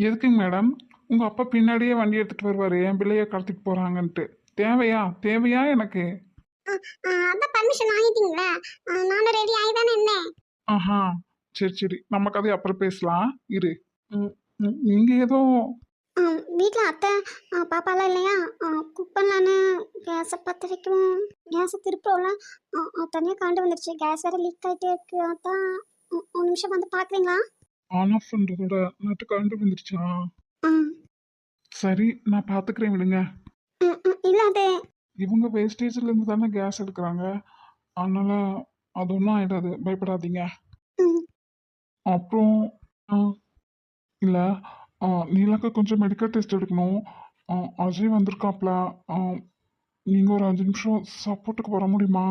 எதுக்குங்க மேடம்? உங்க அப்பா பின்னாடியே வண்டி எடுத்துட்டு வருவாரு என் பிள்ளைய கடத்திட்டு போறாங்கன்ட்டு. தேவையா தேவையா எனக்கு? அதான் பர்மிஷன் வாங்கிட்டீங்களா? நானும் ரெடி ஆகி தானே இருந்தேன். ஆஹா, சரி சரி, நம்ம கதையை அப்புறம் பேசலாம். இரு. ம், நீங்க ஏதோ வீட்டில் அத்தை பாப்பாலாம் இல்லையா? குக் பண்ணலான்னு கேஸை பற்ற வைக்கவும் கேஸை திருப்பவும்ல தனியாக கரண்ட் வந்துருச்சு. கேஸ் வேறு லீக் ஆகிட்டே இருக்கு. அதான் ஒரு நிமிஷம் வந்து பார்க்குறீங்களா? ஆன் ஆஃப் பண்றதோட நட்டு கரண்ட் வந்துருச்சா? ம் சரி, நான் பாத்துக்கிறேன், விடுங்க. இல்லை அது இவங்க வேஸ்டேஜ்ல இருந்து தானே கேஸ் எடுக்கிறாங்க. அதனால அது ஒன்றும் ஆயிடாது, பயப்படாதீங்க. ம் அப்புறம் ஆ, இல்ல, நீலாக்கு கொஞ்சம் மெடிக்கல் டெஸ்ட் எடுக்கணும். அஜய் வந்திருக்காப்ல. நீங்க ஒரு 5 நிமிஷம் சப்போர்ட்டுக்கு வர முடியுமா?